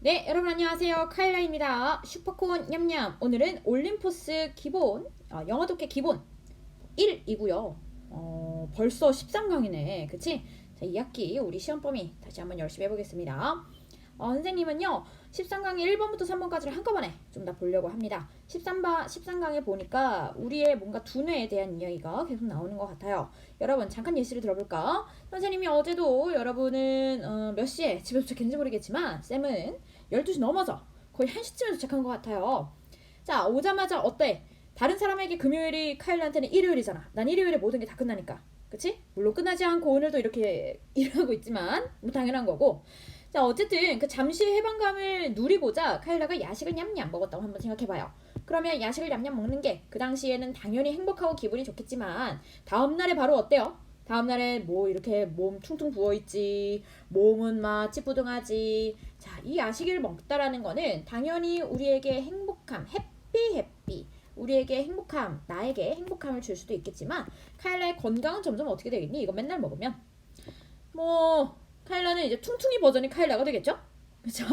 네, 여러분 안녕하세요. 카일라입니다. 슈퍼콘 냠냠. 오늘은 올림포스 기본, 영어 독해 기본 1이고요. 벌써 13강이네. 그치? 자, 2학기 우리 시험 범위 다시 한번 열심히 해보겠습니다. 선생님은요, 13강의 1번부터 3번까지를 한꺼번에 좀 다 보려고 합니다. 13강에 보니까 우리의 뭔가 두뇌에 대한 이야기가 계속 나오는 것 같아요. 여러분, 잠깐 예시를 들어볼까? 선생님이 어제도 여러분은 몇 시에 집에 도착했는지 모르겠지만, 쌤은 12시 넘어서 거의 1시쯤에 도착한 것 같아요. 자, 오자마자 어때? 다른 사람에게 금요일이 카일한테는 일요일이잖아. 난 일요일에 모든 게 다 끝나니까. 그치? 물론 끝나지 않고 오늘도 이렇게 일하고 있지만 뭐 당연한 거고. 자, 어쨌든 그 잠시의 해방감을 누리고자 카일라가 야식을 냠냠 먹었다고 한번 생각해봐요. 그러면 야식을 냠냠 먹는 게 그 당시에는 당연히 행복하고 기분이 좋겠지만 다음날에 바로 어때요? 다음날에 뭐 이렇게 몸 퉁퉁 부어있지, 몸은 막 찌뿌둥하지. 자, 이 야식을 먹다라는 거는 당연히 우리에게 행복함, 해피 우리에게 행복함, 나에게 행복함을 줄 수도 있겠지만 카일라의 건강은 점점 어떻게 되겠니? 이거 맨날 먹으면 뭐 카일라는 이제 퉁퉁이 버전이 카일라가 되겠죠? 그렇죠?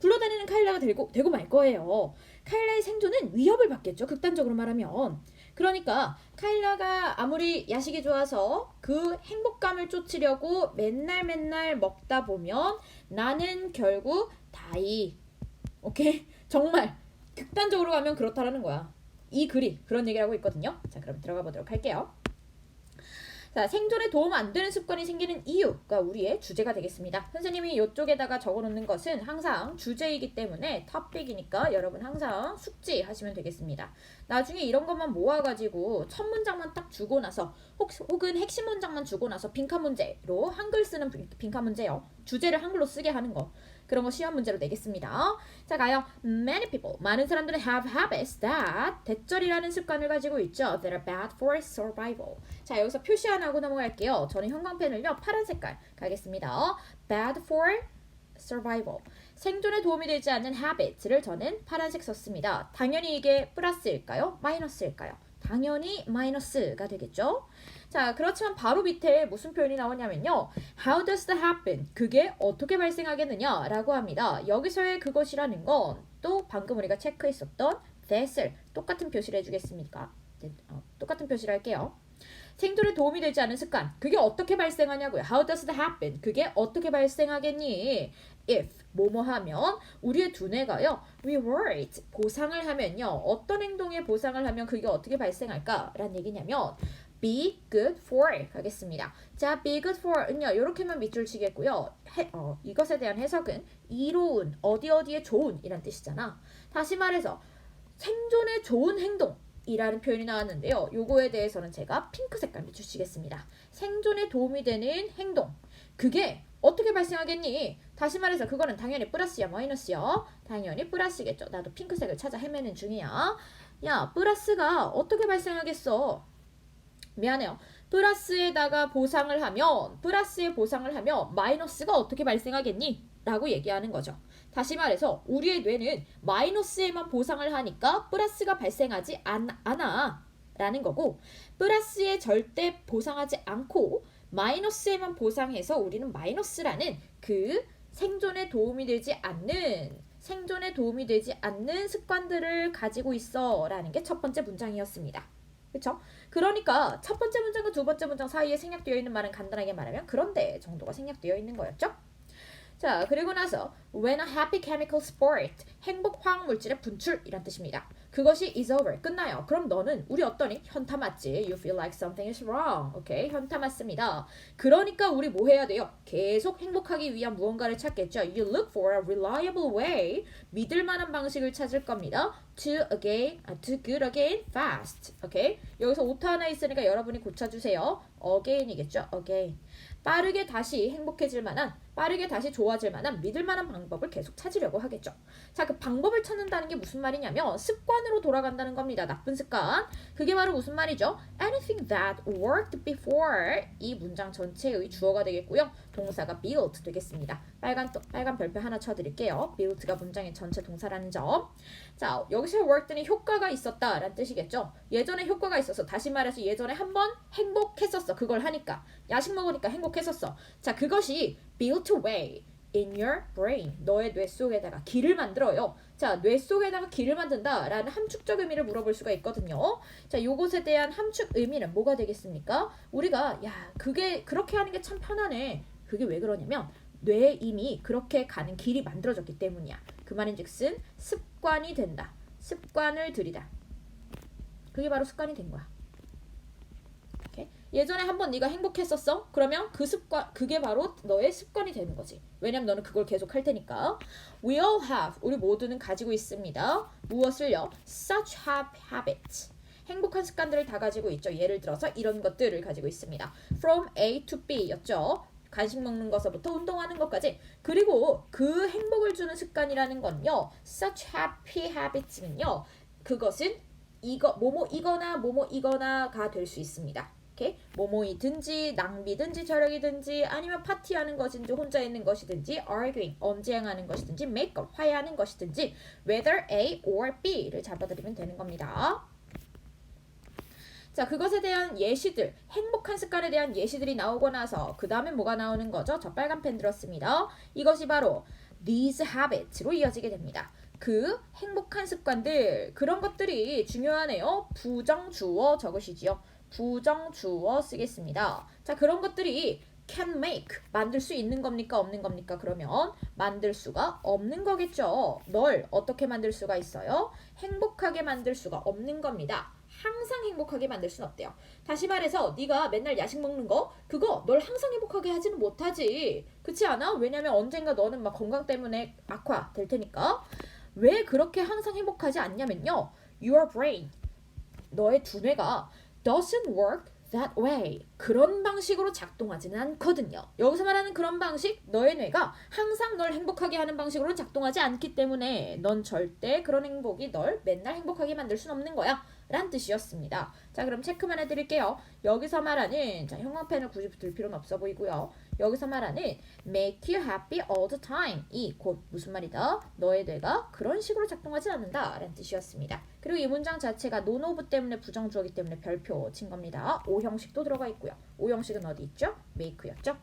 굴러다니는 카일라가 되고 말 거예요. 카일라의 생존은 위협을 받겠죠. 극단적으로 말하면. 그러니까 카일라가 아무리 야식이 좋아서 그 행복감을 쫓으려고 맨날 먹다 보면 나는 결국 다이. 오케이? 정말 극단적으로 가면 그렇다라는 거야. 이 글이 그런 얘기를 하고 있거든요. 자, 그럼 들어가 보도록 할게요. 자, 생존에 도움 안 되는 습관이 생기는 이유가 우리의 주제가 되겠습니다. 선생님이 이쪽에다가 적어놓는 것은 항상 주제이기 때문에 탑픽이니까 여러분 항상 숙지하시면 되겠습니다. 나중에 이런 것만 모아가지고 첫 문장만 딱 주고 나서 혹은 핵심 문장만 주고 나서 빈칸 문제로 한글 쓰는 빈칸 문제요. 주제를 한글로 쓰게 하는 거. 그런 거 시험 문제로 내겠습니다. 자, 가요. Many people, 많은 사람들은 have habits that 대절이라는 습관을 가지고 있죠. That are bad for survival. 자, 여기서 표시 하나 하고 넘어갈게요. 저는 형광펜을요, 파란 색깔 가겠습니다. Bad for survival. 생존에 도움이 되지 않는 habits를 저는 파란색 썼습니다. 당연히 이게 플러스일까요? 마이너스일까요? 당연히 마이너스가 되겠죠. 자, 그렇지만 바로 밑에 무슨 표현이 나오냐면요. How does that happen? 그게 어떻게 발생하겠느냐? 라고 합니다. 여기서의 그것이라는 건 또 방금 우리가 체크했었던 that을 똑같은 표시를 해주겠습니까? 똑같은 표시를 할게요. 생존에 도움이 되지 않은 습관. 그게 어떻게 발생하냐고요. How does that happen? 그게 어떻게 발생하겠니? If 뭐뭐 하면 우리의 두뇌가요. reward 보상을 하면요. 어떤 행동에 보상을 하면 그게 어떻게 발생할까? 라는 얘기냐면 be good for 가겠습니다. 자, be good for은요. 이렇게만 밑줄 치겠고요. 이것에 대한 해석은 이로운, 어디에 좋은 이란 뜻이잖아. 다시 말해서 생존에 좋은 행동 이라는 표현이 나왔는데요. 요거에 대해서는 제가 핑크 색깔 밑주시겠습니다. 생존에 도움이 되는 행동. 그게 어떻게 발생하겠니? 다시 말해서 그거는 당연히 플러스야 마이너스야? 당연히 플러스겠죠. 나도 핑크색을 찾아 헤매는 중이야. 야, 플러스가 어떻게 발생하겠어? 미안해요. 플러스에다가 보상을 하면 플러스에 보상을 하면 마이너스가 어떻게 발생하겠니? 라고 얘기하는 거죠. 다시 말해서 우리의 뇌는 마이너스에만 보상을 하니까 플러스가 발생하지 않아 라는 거고 플러스에 절대 보상하지 않고 마이너스에만 보상해서 우리는 마이너스라는 그 생존에 도움이 되지 않는 습관들을 가지고 있어 라는 게 첫 번째 문장이었습니다. 그쵸? 그러니까 첫 번째 문장과 두 번째 문장 사이에 생략되어 있는 말은 간단하게 말하면 그런데 정도가 생략되어 있는 거였죠? 자, 그리고 나서 when a happy chemical sport 행복 화학 물질의 분출 이란 뜻입니다. 그것이 is over 끝나요. 그럼 너는 우리 어떠니? 현타 맞지? You feel like something is wrong. 오케이, 현타 맞습니다. 그러니까 우리 뭐 해야 돼요? 계속 행복하기 위한 무언가를 찾겠죠. You look for a reliable way 믿을 만한 방식을 찾을 겁니다. To good again fast. 오케이, 여기서 오타 하나 있으니까 여러분이 고쳐주세요. again이겠죠. again. 빠르게 다시 행복해질 만한 빠르게 다시 좋아질 만한 믿을 만한 방법을 계속 찾으려고 하겠죠. 자, 그 방법을 찾는다는 게 무슨 말이냐면 습관으로 돌아간다는 겁니다. 나쁜 습관. 그게 바로 무슨 말이죠? Anything that worked before 이 문장 전체의 주어가 되겠고요. 동사가 built 되겠습니다. 빨간 별표 하나 쳐드릴게요. built가 문장의 전체 동사라는 점. 자, 여기서 worked는 효과가 있었다라는 뜻이겠죠. 예전에 효과가 있어서 다시 말해서 예전에 한번 행복했었어. 그걸 하니까 야식 먹으니까 행복했었어. 자, 그것이 built away in your brain. 너의 뇌 속에다가 길을 만들어요. 자, 뇌 속에다가 길을 만든다 라는 함축적 의미를 물어볼 수가 있거든요. 자, 요것에 대한 함축 의미는 뭐가 되겠습니까? 우리가 야, 그게 그렇게 하는 게 참 편하네. 그게 왜 그러냐면 뇌에 이미 그렇게 가는 길이 만들어졌기 때문이야. 그 말인즉슨 습관이 된다. 습관을 들이다. 그게 바로 습관이 된 거야. 오케이? 예전에 한번 네가 행복했었어? 그러면 그 습관, 그게 바로 너의 습관이 되는 거지. 왜냐면 너는 그걸 계속 할 테니까. We all have, 우리 모두는 가지고 있습니다. 무엇을요? Such habits. 행복한 습관들을 다 가지고 있죠. 예를 들어서 이런 것들을 가지고 있습니다. From A to B 였죠. 간식 먹는 것서부터 운동하는 것까지. 그리고 그 행복을 주는 습관이라는 건요. Such happy habits는요. 그것은 이거 뭐뭐이거나 뭐뭐이거나가 될 수 있습니다. 오케이? 뭐뭐이든지 낭비든지 절약이든지 아니면 파티하는 것인지 혼자 있는 것이든지 arguing 언쟁하는 것이든지 make up 화해하는 것이든지 whether A or B를 잡아드리면 되는 겁니다. 자, 그것에 대한 예시들, 행복한 습관에 대한 예시들이 나오고 나서 그 다음에 뭐가 나오는 거죠? 저 빨간 펜 들었습니다. 이것이 바로 these habits로 이어지게 됩니다. 그 행복한 습관들, 그런 것들이 중요하네요. 부정주어 적으시지요. 부정주어 쓰겠습니다. 자, 그런 것들이 can make, 만들 수 있는 겁니까? 없는 겁니까? 그러면 만들 수가 없는 거겠죠. 널 어떻게 만들 수가 있어요? 행복하게 만들 수가 없는 겁니다. 항상 행복하게 만들 순 없대요. 다시 말해서 네가 맨날 야식 먹는 거 그거 널 항상 행복하게 하지는 못하지. 그렇지 않아? 왜냐면 언젠가 너는 막 건강 때문에 악화될 테니까. 왜 그렇게 항상 행복하지 않냐면요. Your brain, 너의 두뇌가 doesn't work that way. 그런 방식으로 작동하지는 않거든요. 여기서 말하는 그런 방식, 너의 뇌가 항상 널 행복하게 하는 방식으로 작동하지 않기 때문에 넌 절대 그런 행복이 널 맨날 행복하게 만들 순 없는 거야. 라는 뜻이었습니다. 자, 그럼 체크만 해드릴게요. 여기서 말하는, 자, 형광펜을 굳이 들 필요는 없어 보이고요. 여기서 말하는 make you happy all the time 이 곧 무슨 말이다? 너의 뇌가 그런 식으로 작동하지 않는다 라는 뜻이었습니다. 그리고 이 문장 자체가 non of 때문에 부정주어기 때문에 별표 친 겁니다. O 형식도 들어가 있고요. O 형식은 어디 있죠? make였죠?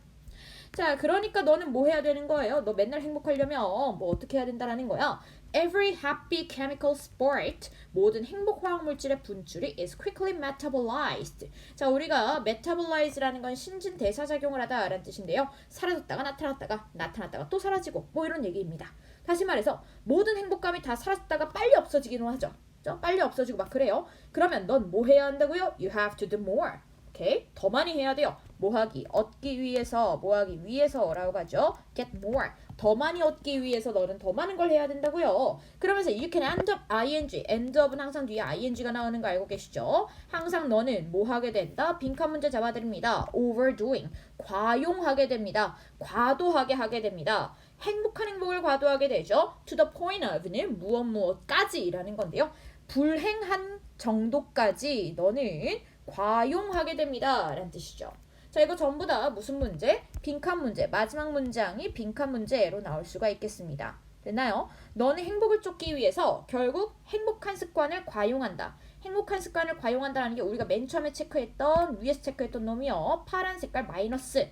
자, 그러니까 너는 뭐 해야 되는 거예요? 너 맨날 행복하려면 뭐 어떻게 해야 된다라는 거야? Every happy chemical sport, 모든 행복 화학 물질의 분출이 is quickly metabolized. 자, 우리가 metabolize라는 건 신진 대사작용을 하다라는 뜻인데요. 사라졌다가 나타났다가 또 사라지고 뭐 이런 얘기입니다. 다시 말해서 모든 행복감이 다 사라졌다가 빨리 없어지기는 하죠. 빨리 없어지고 막 그래요. 그러면 넌 뭐 해야 한다고요? You have to do more. 오케이? 더 많이 해야 돼요. 뭐 하기? 얻기 위해서, 뭐 하기 위해서라고 하죠. Get more. 더 많이 얻기 위해서 너는 더 많은 걸 해야 된다고요. 그러면서 you can end up ing. end up은 항상 뒤에 ing가 나오는 거 알고 계시죠? 항상 너는 뭐 하게 된다? 빈칸 문제 잡아드립니다. overdoing. 과용하게 됩니다. 과도하게 하게 됩니다. 행복한 행복을 과도하게 되죠. to the point of는 무엇까지라는 건데요. 불행한 정도까지 너는 과용하게 됩니다 라는 뜻이죠. 자, 이거 전부 다 무슨 문제? 빈칸 문제. 마지막 문장이 빈칸 문제로 나올 수가 있겠습니다. 됐나요? 너는 행복을 쫓기 위해서 결국 행복한 습관을 과용한다. 행복한 습관을 과용한다는 게 우리가 맨 처음에 체크했던, 위에서 체크했던 놈이요. 파란 색깔 마이너스.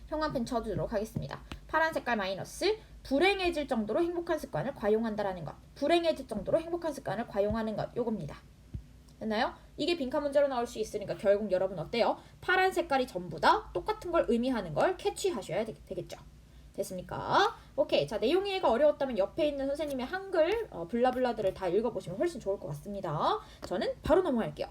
형광펜 쳐주도록 하겠습니다. 파란 색깔 마이너스. 불행해질 정도로 행복한 습관을 과용한다라는 것. 불행해질 정도로 행복한 습관을 과용하는 것. 요겁니다. 됐나요? 이게 빈칸 문제로 나올 수 있으니까 결국 여러분 어때요? 파란 색깔이 전부 다 똑같은 걸 의미하는 걸 캐치하셔야 되겠죠. 됐습니까? 오케이. 자, 내용 이해가 어려웠다면 옆에 있는 선생님의 한글 블라블라들을 다 읽어보시면 훨씬 좋을 것 같습니다. 저는 바로 넘어갈게요.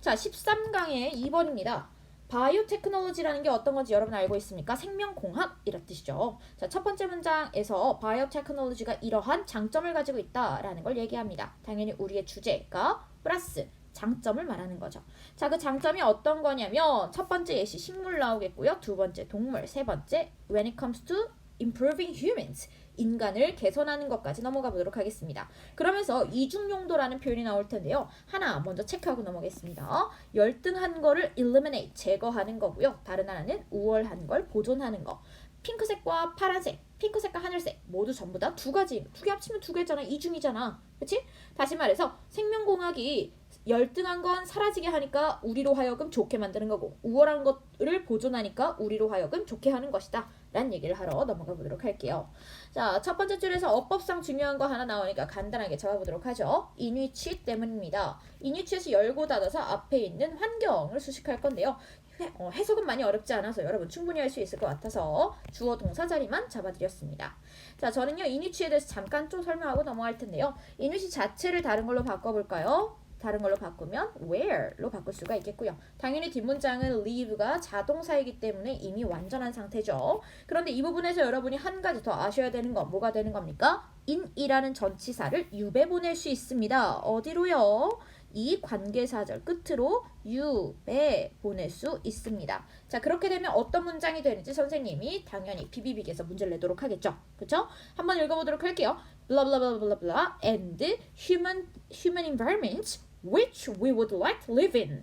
자, 13강의 2번입니다. 바이오테크놀로지라는 게 어떤 건지 여러분 알고 있습니까? 생명공학이란 뜻이죠. 자, 첫 번째 문장에서 바이오테크놀로지가 이러한 장점을 가지고 있다라는 걸 얘기합니다. 당연히 우리의 주제가 플러스 장점을 말하는 거죠. 자, 그 장점이 어떤 거냐면 첫 번째 예시 식물 나오겠고요. 두 번째 동물, 세 번째 when it comes to improving humans 인간을 개선하는 것까지 넘어가 보도록 하겠습니다. 그러면서 이중용도라는 표현이 나올 텐데요. 하나 먼저 체크하고 넘어가겠습니다. 열등한 거를 eliminate 제거하는 거고요. 다른 하나는 우월한 걸 보존하는 거. 핑크색과 파란색, 핑크색과 하늘색 모두 전부 다 두 가지. 두 개 합치면 두 개잖아. 이중이잖아. 그렇지? 다시 말해서 생명공학이 열등한 건 사라지게 하니까 우리로 하여금 좋게 만드는 거고 우월한 것을 보존하니까 우리로 하여금 좋게 하는 것이다 라는 얘기를 하러 넘어가 보도록 할게요. 자, 첫 번째 줄에서 어법상 중요한 거 하나 나오니까 간단하게 잡아보도록 하죠. 인위치 때문입니다. 인위치에서 열고 닫아서 앞에 있는 환경을 수식할 건데요. 해석은 많이 어렵지 않아서 여러분 충분히 할 수 있을 것 같아서 주어 동사 자리만 잡아드렸습니다. 자, 저는요 인위치에 대해서 잠깐 좀 설명하고 넘어갈 텐데요. 인위치 자체를 다른 걸로 바꿔볼까요? 다른 걸로 바꾸면 where로 바꿀 수가 있겠고요. 당연히 뒷문장은 leave가 자동사이기 때문에 이미 완전한 상태죠. 그런데 이 부분에서 여러분이 한 가지 더 아셔야 되는 건 뭐가 되는 겁니까? in이라는 전치사를 유배 보낼 수 있습니다. 어디로요? 이 관계사절 끝으로 유배 보낼 수 있습니다. 자, 그렇게 되면 어떤 문장이 되는지 선생님이 당연히 비비빅에서 문제를 내도록 하겠죠. 그렇죠? 한번 읽어보도록 할게요. blah blah blah blah blah and human environments which we would like to live in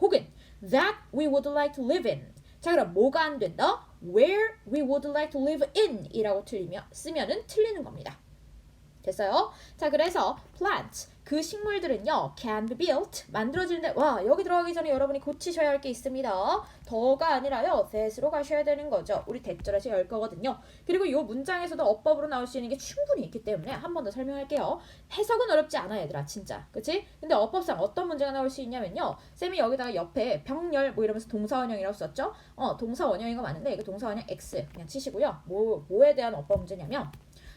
혹은 that we would like to live in. 자, 그럼 뭐가 안 된다? where we would like to live in 이라고 쓰면은 틀리는 겁니다. 됐어요? 자, 그래서 plant 그 식물들은요 can be built 만들어지는데 와 여기 들어가기 전에 여러분이 고치셔야 할 게 있습니다. 더가 아니라요 that으로 가셔야 되는 거죠. 우리 대절에서 열 거거든요. 그리고 이 문장에서도 어법으로 나올 수 있는 게 충분히 있기 때문에 한 번 더 설명할게요. 해석은 어렵지 않아 얘들아 진짜 그치? 근데 어법상 어떤 문제가 나올 수 있냐면요 쌤이 여기다가 옆에 병렬 뭐 이러면서 동사원형이라고 썼죠. 동사원형인 거 맞는데 이거 동사원형 X 그냥 치시고요. 뭐에 대한 어법 문제냐면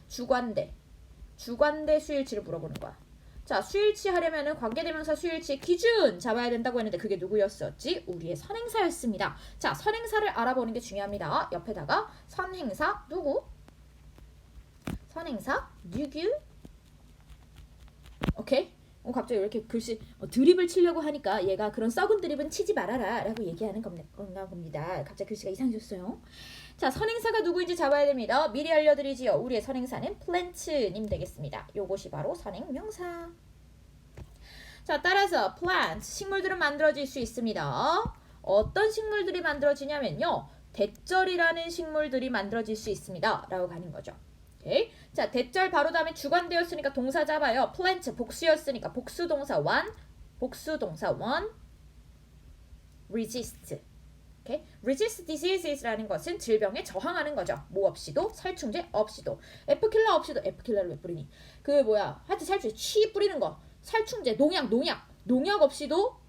주관대 수일치를 물어보는 거야. 자, 수일치 하려면은 관계대명사 수일치의 기준 잡아야 된다고 했는데 그게 누구였었지? 우리의 선행사였습니다. 자, 선행사를 알아보는 게 중요합니다. 옆에다가 선행사 누구? 선행사 누구? 오케이? 갑자기 왜 이렇게 글씨 드립을 치려고 하니까 얘가 그런 썩은 드립은 치지 말아라 라고 얘기하는 건가 봅니다. 갑자기 글씨가 이상해졌어요. 자, 선행사가 누구인지 잡아야 됩니다. 미리 알려드리지요. 우리의 선행사는 plant님 되겠습니다. 요것이 바로 선행명사. 자, 따라서 plant, 식물들은 만들어질 수 있습니다. 어떤 식물들이 만들어지냐면요. 대절이라는 식물들이 만들어질 수 있습니다. 라고 가는 거죠. 오케이? 자, 대절 바로 다음에 주관되었으니까 동사 잡아요. plant 복수였으니까 복수동사 one, resist. 오케이? resist diseases라는 것은 질병에 저항하는 거죠. 뭐 없이도 살충제 없이도 F킬러 없이도 F킬러를 왜 뿌리니? 하여튼 살충제 취 뿌리는 거 살충제 농약 없이도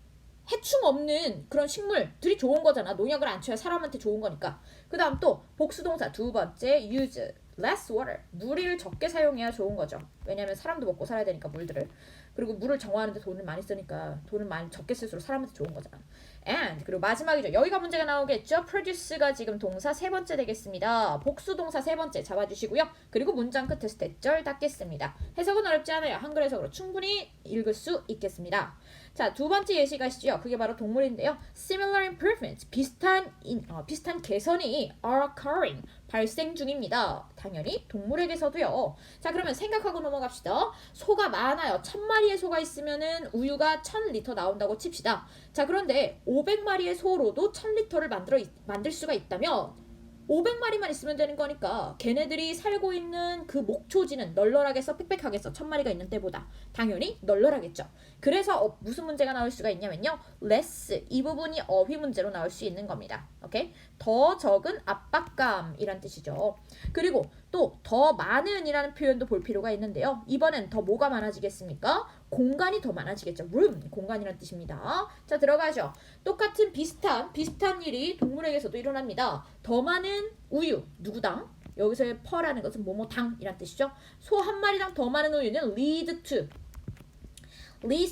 해충 없는 그런 식물들이 좋은 거잖아. 농약을 안 쳐야 사람한테 좋은 거니까. 그 다음 또 복수동사 두 번째 use less water 물을 적게 사용해야 좋은 거죠. 왜냐하면 사람도 먹고 살아야 되니까 물들을. 그리고 물을 정화하는데 돈을 많이 쓰니까 돈을 많이 적게 쓸수록 사람한테 좋은 거잖아. and 그리고 마지막이죠. 여기가 문제가 나오겠죠. produce가 지금 동사 세 번째 되겠습니다. 복수동사 세 번째 잡아주시고요. 그리고 문장 끝에서 대절 닫겠습니다. 해석은 어렵지 않아요. 한글 해석으로 충분히 읽을 수 있겠습니다. 자, 두 번째 예시 가시죠. 그게 바로 동물인데요. Similar improvements, 비슷한 개선이 are occurring, 발생 중입니다. 당연히 동물에게서도요. 자, 그러면 생각하고 넘어갑시다. 소가 많아요. 1000마리의 소가 있으면은 우유가 1000리터 나온다고 칩시다. 자, 그런데 500마리의 소로도 1000리터를 만들 수가 있다면 500마리만 있으면 되는 거니까 걔네들이 살고 있는 그 목초지는 널널하겠어? 빽빽하겠어? 1000마리가 있는 때보다 당연히 널널하겠죠. 그래서 무슨 문제가 나올 수가 있냐면요. less 이 부분이 어휘 문제로 나올 수 있는 겁니다. 오케이? 더 적은 압박감이란 뜻이죠. 그리고 또 더 많은 이라는 표현도 볼 필요가 있는데요. 이번엔 더 뭐가 많아지겠습니까? 공간이 더 많아지겠죠. room, 공간이란 뜻입니다. 자, 들어가죠. 똑같은 비슷한 일이 동물에게서도 일어납니다. 더 많은 우유, 누구당? 여기서의 퍼라는 것은 뭐뭐당이란 뜻이죠. 소 한 마리당 더 많은 우유는 lead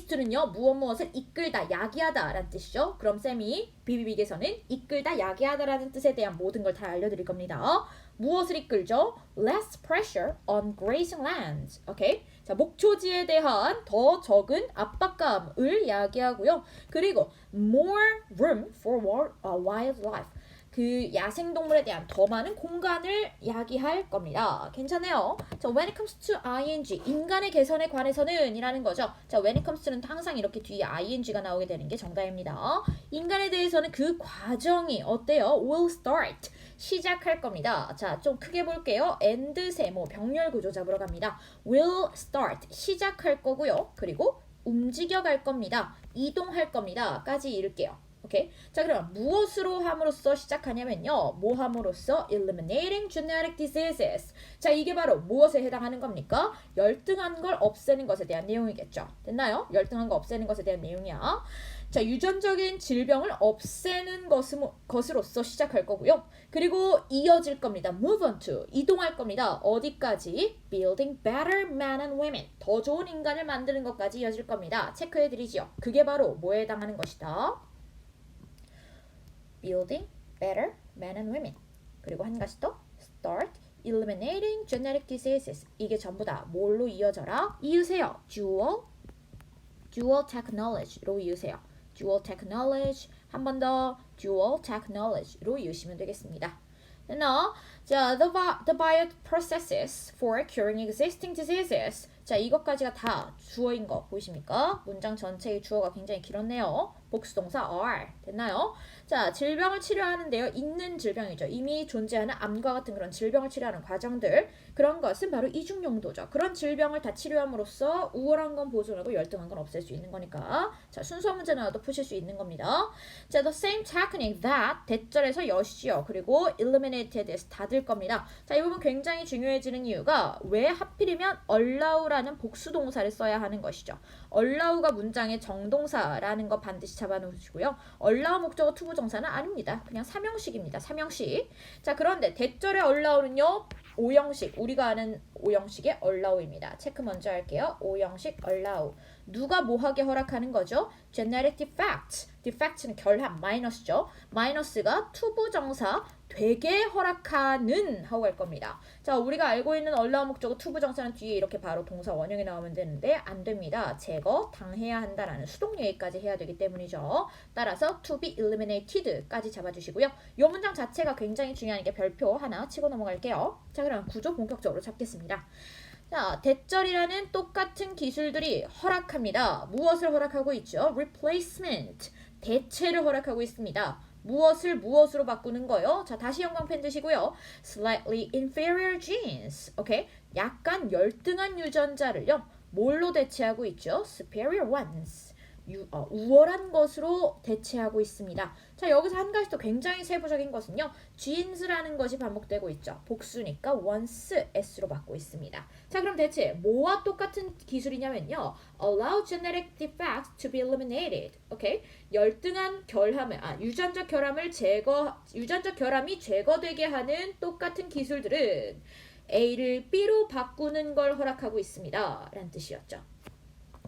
to는요 무엇을 이끌다 야기하다 라는 뜻이죠. 그럼 쌤이 비비빅에서는 이끌다 야기하다 라는 뜻에 대한 모든 걸 다 알려드릴 겁니다. 무엇을 이끌죠? less pressure on grazing lands. 오케이? 자, 목초지에 대한 더 적은 압박감을 야기하고요. 그리고 more room for wildlife. 그 야생동물에 대한 더 많은 공간을 야기할 겁니다. 괜찮아요? 자, when it comes to ing, 인간의 개선에 관해서는 이라는 거죠. 자, when it comes to는 항상 이렇게 뒤에 ing가 나오게 되는 게 정답입니다. 인간에 대해서는 그 과정이 어때요? will start, 시작할 겁니다. 자, 좀 크게 볼게요. and 세모, 병렬 구조 잡으러 갑니다. will start, 시작할 거고요. 그리고 움직여갈 겁니다. 이동할 겁니다. 까지 읽을게요. 오케이? 자, 그럼 무엇으로 함으로써 시작하냐면요. 뭐 함으로써? Eliminating genetic diseases. 자, 이게 바로 무엇에 해당하는 겁니까? 열등한 걸 없애는 것에 대한 내용이겠죠. 됐나요? 열등한 거 없애는 것에 대한 내용이야. 자, 유전적인 질병을 없애는 것으로서 시작할 거고요. 그리고 이어질 겁니다. Move on to. 이동할 겁니다. 어디까지? Building better men and women. 더 좋은 인간을 만드는 것까지 이어질 겁니다. 체크해드리죠. 그게 바로 뭐에 해당하는 것이다? Building better men and women. 그리고 한 가지 더. Start eliminating genetic diseases. 이게 전부 다 뭘로 이어져라? 이으세요. Dual technology로 이으세요. Dual technology. 한 번 더 dual technology로 이으시면 되겠습니다. Now, 자, the bioprocesses for curing existing diseases. 자, 이것까지가 다 주어인 거 보이십니까? 문장 전체의 주어가 굉장히 길었네요. 복수동사 are. 됐나요? 자, 질병을 치료하는데요. 있는 질병이죠. 이미 존재하는 암과 같은 그런 질병을 치료하는 과정들. 그런 것은 바로 이중 용도죠. 그런 질병을 다 치료함으로써 우월한 건 보존하고 열등한 건 없앨 수 있는 거니까. 자, 순서 문제 나와도 푸실 수 있는 겁니다. 자, the same technique that 대절에서 여시죠. 그리고 eliminated 에서 닫을 겁니다. 자, 이 부분 굉장히 중요해지는 이유가 왜 하필이면 allow라는 복수동사를 써야 하는 것이죠. allow가 문장의 정동사라는 거 반드시 잡아놓으시고요. allow 목적어 투부정사는 아닙니다. 그냥 삼형식입니다. 삼형식. 자, 그런데 대절의 allow는요. 오형식, 우리가 아는 오형식의 allow입니다. 체크 먼저 할게요. 오형식 allow. 누가 뭐하게 허락하는 거죠? genetic defect. defect는 결함, 마이너스죠. 마이너스가 투부정사 되게 허락하는 하고 갈 겁니다. 자, 우리가 알고 있는 allow 목적어 투부정사는 뒤에 이렇게 바로 동사 원형이 나오면 되는데 안 됩니다. 제거, 당해야 한다라는 수동 얘기까지 해야 되기 때문이죠. 따라서 to be eliminated까지 잡아주시고요. 이 문장 자체가 굉장히 중요하니까 별표 하나 치고 넘어갈게요. 자, 그럼 구조 본격적으로 잡겠습니다. 자, 대절이라는 똑같은 기술들이 허락합니다. 무엇을 허락하고 있죠? replacement, 대체를 허락하고 있습니다. 무엇을 무엇으로 바꾸는 거요? 자, 다시 형광펜 드시고요. slightly inferior genes, 오케이? 약간 열등한 유전자를요. 뭘로 대체하고 있죠? superior ones. 우월한 것으로 대체하고 있습니다. 자, 여기서 한 가지 또 굉장히 세부적인 것은요. genes라는 것이 반복되고 있죠. 복수니까 once, s로 바꾸고 있습니다. 자, 그럼 대체 뭐와 똑같은 기술이냐면요. allow genetic defects to be eliminated. 오케이? 열등한 결함을, 유전적 결함이 제거되게 하는 똑같은 기술들은 A를 B로 바꾸는 걸 허락하고 있습니다. 라는 뜻이었죠.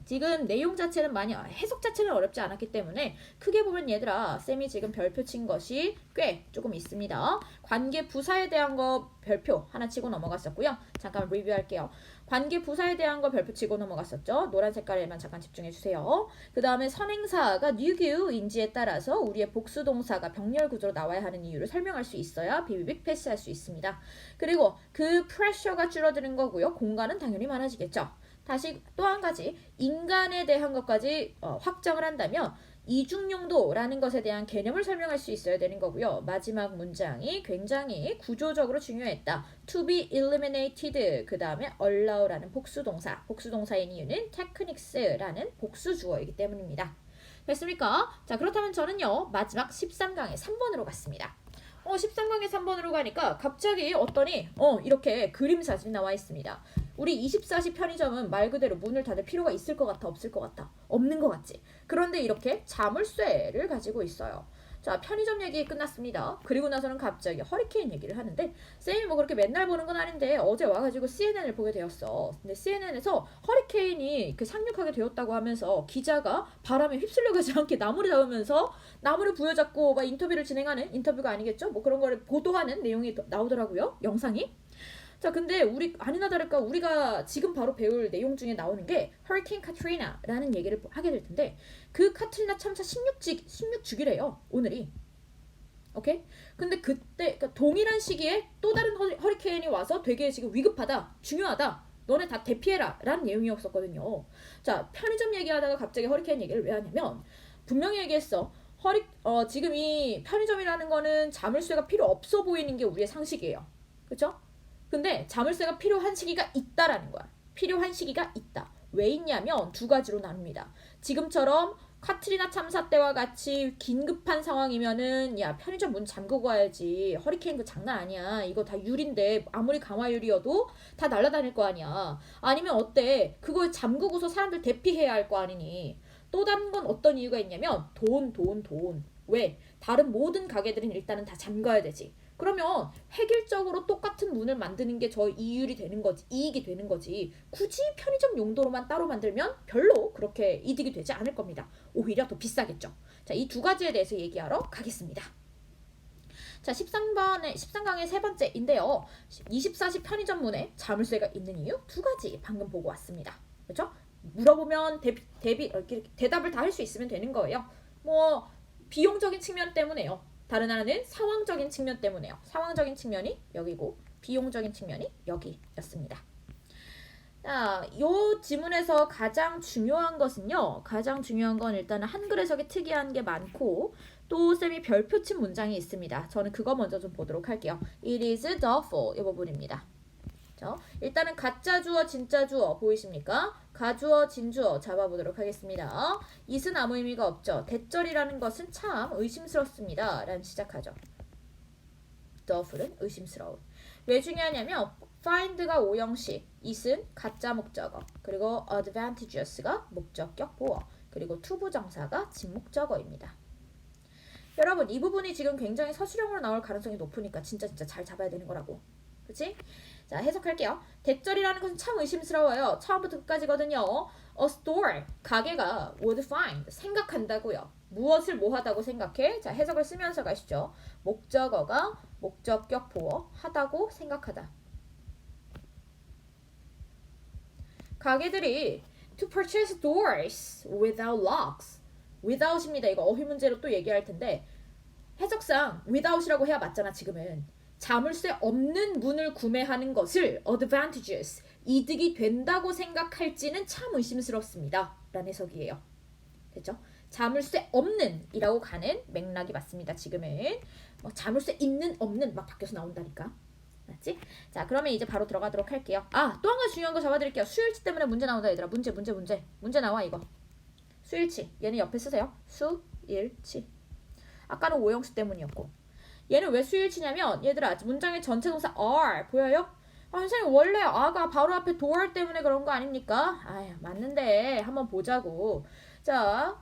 지금 내용 자체는 많이 해석 자체는 어렵지 않았기 때문에 크게 보면 얘들아 쌤이 지금 별표 친 것이 꽤 조금 있습니다. 관계 부사에 대한 거 별표 하나 치고 넘어갔었고요. 잠깐 리뷰할게요. 관계 부사에 대한 거 별표 치고 넘어갔었죠. 노란 색깔에만 잠깐 집중해 주세요. 그 다음에 선행사가 누구인지에 따라서 우리의 복수동사가 병렬 구조로 나와야 하는 이유를 설명할 수 있어야 비비빅 패스할 수 있습니다. 그리고 그 프레셔가 줄어드는 거고요. 공간은 당연히 많아지겠죠. 다시 또 한 가지 인간에 대한 것까지 확장을 한다면 이중용도라는 것에 대한 개념을 설명할 수 있어야 되는 거고요. 마지막 문장이 굉장히 구조적으로 중요했다. to be eliminated 그 다음에 allow라는 복수동사인 이유는 techniques라는 복수주어이기 때문입니다. 됐습니까? 자, 그렇다면 저는요 마지막 13강의 3번으로 갔습니다. 13강의 3번으로 가니까 갑자기 어떠니 이렇게 그림 사진이 나와 있습니다. 우리 24시 편의점은 말 그대로 문을 닫을 필요가 있을 것 같아, 없을 것 같아? 없는 것 같지? 그런데 이렇게 자물쇠를 가지고 있어요. 자, 편의점 얘기 끝났습니다. 그리고 나서는 갑자기 허리케인 얘기를 하는데 쌤이 뭐 그렇게 맨날 보는 건 아닌데 어제 와가지고 CNN을 보게 되었어. 근데 CNN에서 허리케인이 상륙하게 되었다고 하면서 기자가 바람에 휩쓸려가지 않게 나무를 잡으면서 나무를 부여잡고 막 인터뷰를 진행하는 인터뷰가 아니겠죠? 뭐 그런 거를 보도하는 내용이 나오더라고요. 영상이. 자, 근데 우리 아니나 다를까 우리가 지금 바로 배울 내용 중에 나오는 게 허리케인 카트리나라는 얘기를 하게 될 텐데 그 카트리나 참사 16주기래요. 오늘이. 오케이? 근데 그때 그러니까 동일한 시기에 또 다른 허리케인이 와서 되게 지금 위급하다. 중요하다. 너네 다 대피해라. 라는 내용이었었거든요. 자, 편의점 얘기하다가 갑자기 허리케인 얘기를 왜 하냐면 분명히 얘기했어. 지금 이 편의점이라는 거는 자물쇠가 필요 없어 보이는 게 우리의 상식이에요. 그렇죠? 근데 자물쇠가 필요한 시기가 있다라는 거야. 필요한 시기가 있다. 왜 있냐면 두 가지로 나눕니다. 지금처럼 카트리나 참사 때와 같이 긴급한 상황이면은 야 편의점 문 잠그고 가야지. 허리케인 그 장난 아니야. 이거 다 유리인데 아무리 강화유리여도 다 날아다닐 거 아니야. 아니면 어때? 그걸 잠그고서 사람들 대피해야 할 거 아니니. 또 다른 건 어떤 이유가 있냐면 돈. 왜? 다른 모든 가게들은 일단은 다 잠가야 되지. 그러면 획일적으로 똑같은 문을 만드는 게 저 이율이 되는 거지, 이익이 되는 거지. 굳이 편의점 용도로만 따로 만들면 별로 그렇게 이득이 되지 않을 겁니다. 오히려 더 비싸겠죠. 자, 이 두 가지에 대해서 얘기하러 가겠습니다. 자, 13강의 세 번째인데요. 24시 편의점 문에 자물쇠가 있는 이유 두 가지 방금 보고 왔습니다. 그렇죠? 물어보면 대답을 다 할 수 있으면 되는 거예요. 뭐 비용적인 측면 때문에요. 다른 하나는 상황적인 측면 때문에요. 상황적인 측면이 여기고 비용적인 측면이 여기였습니다. 자, 이 지문에서 가장 중요한 것은요. 가장 중요한 건 일단은 한글 해석이 특이한 게 많고 또 쌤이 별표 친 문장이 있습니다. 저는 그거 먼저 좀 보도록 할게요. It is doubtful 이 부분입니다. 일단은 가짜 주어 진짜 주어 보이십니까? 가주어 진주어 잡아보도록 하겠습니다. it은 아무 의미가 없죠. 대절이라는 것은 참 의심스럽습니다. 라는 시작하죠. doubtful은 의심스러운. 왜 중요하냐면 find가 오형식, it은 가짜 목적어, 그리고 advantageous가 목적격 보어, 그리고 투부정사가 진목적어입니다. 여러분 이 부분이 지금 굉장히 서술형으로 나올 가능성이 높으니까 진짜 잘 잡아야 되는 거라고. 그치? 자, 해석할게요. 대절이라는 것은 참 의심스러워요. 처음부터 끝까지거든요. A store, 가게가 would find, 생각한다고요. 무엇을 뭐하다고 생각해? 자, 해석을 쓰면서 가시죠. 목적어가 목적격 보어, 하다고 생각하다. 가게들이 to purchase doors without locks. without입니다. 이거 어휘 문제로 또 얘기할 텐데 해석상 without이라고 해야 맞잖아 지금은. 자물쇠 없는 문을 구매하는 것을 advantageous, 이득이 된다고 생각할지는 참 의심스럽습니다. 라는 해석이에요. 됐죠? 자물쇠 없는 이라고 가는 맥락이 맞습니다. 지금은 자물쇠 있는 없는 막 바뀌어서 나온다니까. 맞지? 자, 그러면 이제 바로 들어가도록 할게요. 아, 또 한 가지 중요한 거 잡아드릴게요. 수일치 때문에 문제 나온다 얘들아. 문제 나와 이거. 수일치. 얘는 옆에 쓰세요. 수일치. 아까는 오형식 때문이었고. 얘는 왜 수일치냐면 얘들아 문장의 전체 동사 are 보여요? 아, 선생님 원래 a가 바로 앞에 door 때문에 그런 거 아닙니까? 아유 맞는데 한번 보자고. 자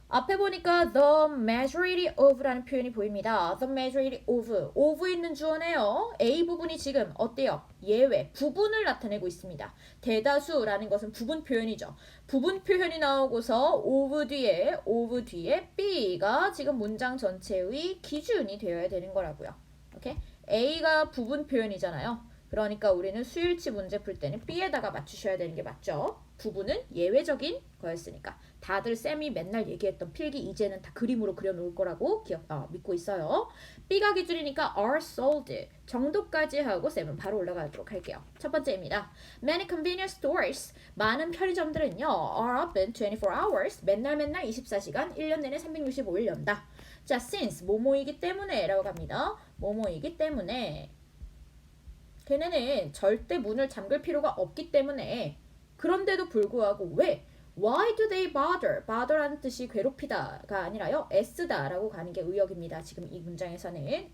앞에 보니까 the majority of라는 표현이 보입니다. The majority of 있는 주어네요. A 부분이 지금 어때요? 예외, 부분을 나타내고 있습니다. 대다수라는 것은 부분 표현이죠. 부분 표현이 나오고서 of 뒤에 B가 지금 문장 전체의 기준이 되어야 되는 거라고요. 오케이? A가 부분 표현이잖아요. 그러니까 우리는 수일치 문제 풀 때는 B에다가 맞추셔야 되는 게 맞죠. 부분은 예외적인 거였으니까. 다들 쌤이 맨날 얘기했던 필기 이제는 다 그림으로 그려놓을 거라고 믿고 있어요. B가 기준이니까 are sold 정도까지 하고 쌤은 바로 올라가도록 할게요. 첫 번째입니다. Many convenience stores 많은 편의점들은요 are open 24 hours 맨날 24시간 1년 내내 365일 연다. 자, since 뭐뭐이기 때문에 라고 갑니다. 뭐뭐이기 때문에 걔네는 절대 문을 잠글 필요가 없기 때문에 그런데도 불구하고 왜? Why do they bother? bother라는 뜻이 괴롭히다가 아니라요. 애쓰다라고 가는 게 의역입니다. 지금 이 문장에서는.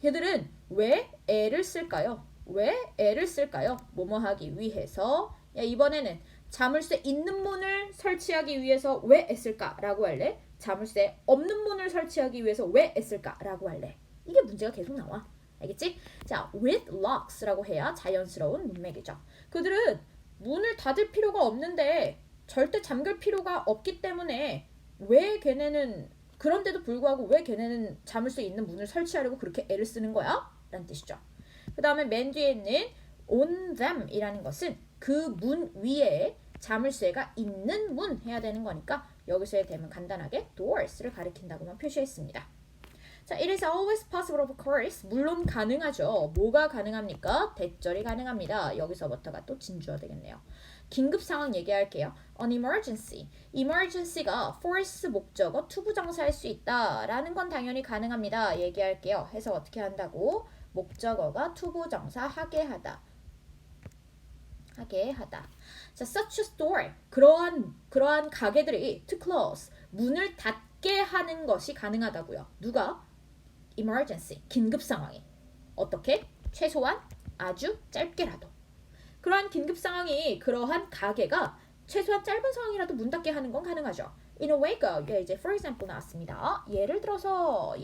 걔들은 왜 애를 쓸까요? 왜 애를 쓸까요? 뭐뭐 하기 위해서. 야, 이번에는 자물쇠 있는 문을 설치하기 위해서 왜 애쓸까라고 할래? 자물쇠 없는 문을 설치하기 위해서 왜 애쓸까라고 할래? 이게 문제가 계속 나와. 알겠지? 자, with locks라고 해야 자연스러운 문맥이죠. 그들은 문을 닫을 필요가 없는데 절대 잠글 필요가 없기 때문에 왜 걔네는 그런데도 불구하고 왜 걔네는 자물쇠 있는 문을 설치하려고 그렇게 애를 쓰는 거야? 라는 뜻이죠. 그 다음에 맨 뒤에 있는 on them 이라는 것은 그 문 위에 자물쇠가 있는 문 해야 되는 거니까 여기서의 됨은 간단하게 doors를 가리킨다고만 표시했습니다. 자, it is always possible of course. 물론 가능하죠. 뭐가 가능합니까? 대절이 가능합니다. 여기서부터가 또 진주어 되겠네요. 긴급 상황 얘기할게요. An emergency. emergency가 force 목적어 투부정사할 수 있다라는 건 당연히 가능합니다. 얘기할게요. 해서 어떻게 한다고? 목적어가 투부정사 하게 하다. 하게 하다. 자, such a store. 그러한 가게들이 to close. 문을 닫게 하는 것이 가능하다고요. 누가? emergency. 긴급 상황에. 어떻게? 최소한 아주 짧게라도. 그러한 긴급 상황이 그러한 가게가 최소한 짧은 상황이라도 문 닫게 하는 건 가능하죠. In a wake of, 이제 for example 나왔습니다. 예를 들어서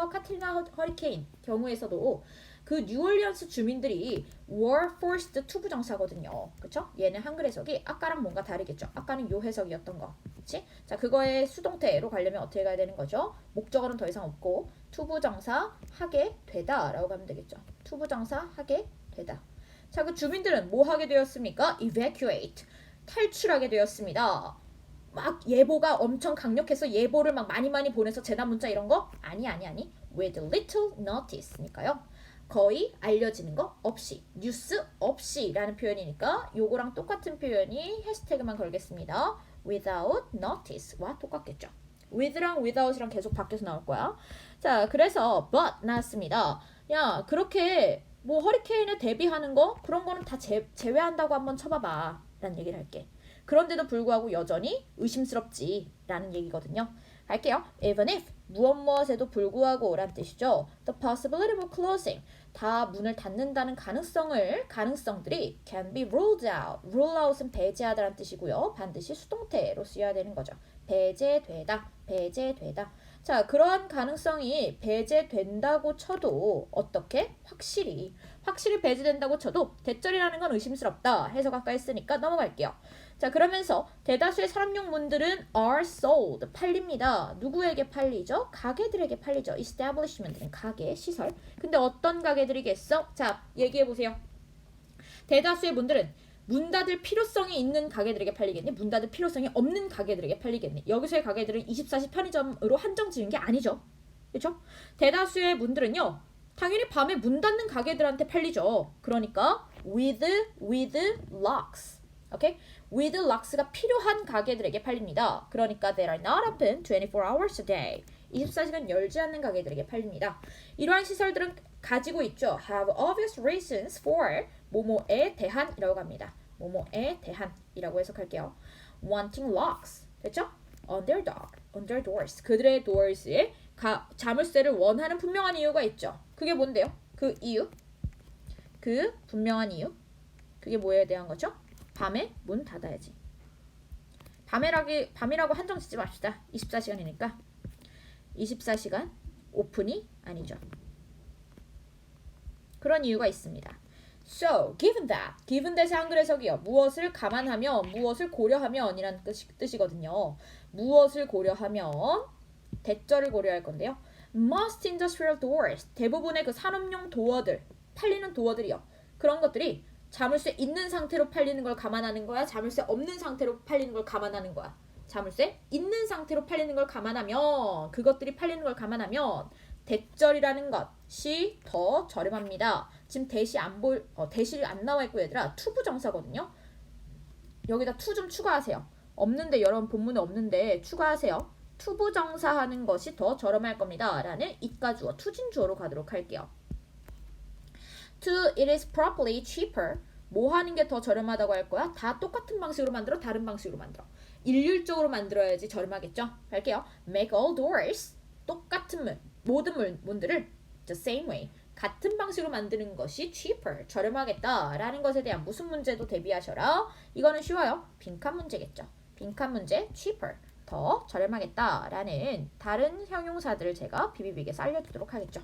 카트리나 허리케인 경우에서도 그 뉴올리언스 주민들이 were forced to 부정사거든요. 그쵸? 얘는 한글 해석이 아까랑 뭔가 다르겠죠. 아까는 요 해석이었던 거. 그치? 자, 그거의 수동태로 가려면 어떻게 가야 되는 거죠? 목적어는 더 이상 없고 to 부정사 하게 되다 라고 가면 되겠죠. to 부정사 하게 되다. 자, 그 주민들은 뭐 하게 되었습니까? evacuate. 탈출하게 되었습니다. 막 예보가 엄청 강력해서 예보를 막 많이 보내서 재난 문자 이런 거? 아니. with little notice니까요. 거의 알려지는 거 없이, 뉴스 없이 라는 표현이니까 요거랑 똑같은 표현이 해시태그만 걸겠습니다. without notice와 똑같겠죠. with랑 without이랑 계속 바뀌어서 나올 거야. 자, 그래서 but 나왔습니다. 야, 그렇게 뭐 허리케인에 대비하는 거 그런 거는 다 제외한다고 한번 쳐봐봐 라는 얘기를 할게. 그런데도 불구하고 여전히 의심스럽지 라는 얘기거든요. 갈게요. even if 무엇에도 불구하고 라는 뜻이죠. the possibility of closing 다 문을 닫는다는 가능성들이 can be ruled out. rule out은 배제하다 라는 뜻이고요. 반드시 수동태로 쓰여야 되는 거죠. 배제되다. 자, 그러한 가능성이 배제된다고 쳐도 어떻게? 확실히 배제된다고 쳐도 대절이라는 건 의심스럽다. 해석 아까 했으니까 넘어갈게요. 자, 그러면서 대다수의 산업용 문들은 are sold. 팔립니다. 누구에게 팔리죠? 가게들에게 팔리죠. establishment는 가게, 시설. 근데 어떤 가게들이겠어? 자, 얘기해보세요. 대다수의 문들은 문 닫을 필요성이 있는 가게들에게 팔리겠니? 문 닫을 필요성이 없는 가게들에게 팔리겠니? 여기서의 가게들은 24시 편의점으로 한정 지은 게 아니죠. 그렇죠? 대다수의 문들은요. 당연히 밤에 문 닫는 가게들한테 팔리죠. 그러니까 with locks. 오케이? with locks가 필요한 가게들에게 팔립니다. 그러니까 they are not open 24 hours a day. 24시간 열지 않는 가게들에게 팔립니다. 이러한 시설들은 가지고 있죠. have obvious reasons for 뭐뭐에 대한이라고 합니다. 뭐뭐에 대한이라고 해석할게요. wanting locks. 됐죠? on their doors. 그들의 doors에 자물쇠를 원하는 분명한 이유가 있죠. 그게 뭔데요? 그 이유? 그 분명한 이유? 그게 뭐에 대한 거죠? 밤에 문 닫아야지. 밤이라고 한정 짓지 맙시다. 24시간이니까. 24시간 오픈이 아니죠. 그런 이유가 있습니다. So, given that의 한글 해석이요. 무엇을 감안하면, 무엇을 고려하면 이란 뜻이거든요. 무엇을 고려하면 대절을 고려할 건데요. Most industrial doors, 대부분의 그 산업용 도어들, 팔리는 도어들이요. 그런 것들이 자물쇠 있는 상태로 팔리는 걸 감안하는 거야? 자물쇠 없는 상태로 팔리는 걸 감안하는 거야? 자물쇠 있는 상태로 팔리는 걸 감안하면, 그것들이 팔리는 걸 감안하면 대절이라는 것이 더 저렴합니다. 지금 대시 안 나와 있고 얘들아 투부정사거든요. 여기다 투 좀 추가하세요. 없는데 여러분 본문에 없는데 추가하세요. 투부정사 하는 것이 더 저렴할 겁니다. 라는 이과주어 투진주어로 가도록 할게요. To it is probably cheaper. 뭐 하는 게 더 저렴하다고 할 거야? 다 똑같은 방식으로 만들어? 다른 방식으로 만들어? 일률적으로 만들어야지 저렴하겠죠? 할게요. Make all doors. 똑같은 모든 문들을 the same way. 같은 방식으로 만드는 것이 cheaper. 저렴하겠다라는 것에 대한 무슨 문제도 대비하셔라. 이거는 쉬워요. 빈칸 문제겠죠. 빈칸 문제 cheaper. 더 저렴하겠다라는 다른 형용사들을 제가 비비빅에서 알려두도록 하겠죠.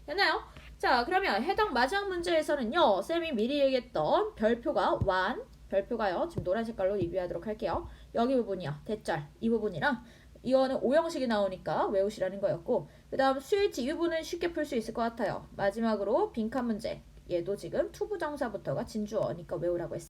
됐나요? 자, 그러면 해당 마지막 문제에서는요. 쌤이 미리 얘기했던 별표가요. 지금 노란 색깔로 리뷰하도록 할게요. 여기 부분이요. 대절. 이 부분이랑 이거는 오형식이 나오니까 외우시라는 거였고 그 다음 수일치 이 부분은 쉽게 풀 수 있을 것 같아요. 마지막으로 빈칸 문제. 얘도 지금 투부정사부터가 진주어니까 외우라고 했어요.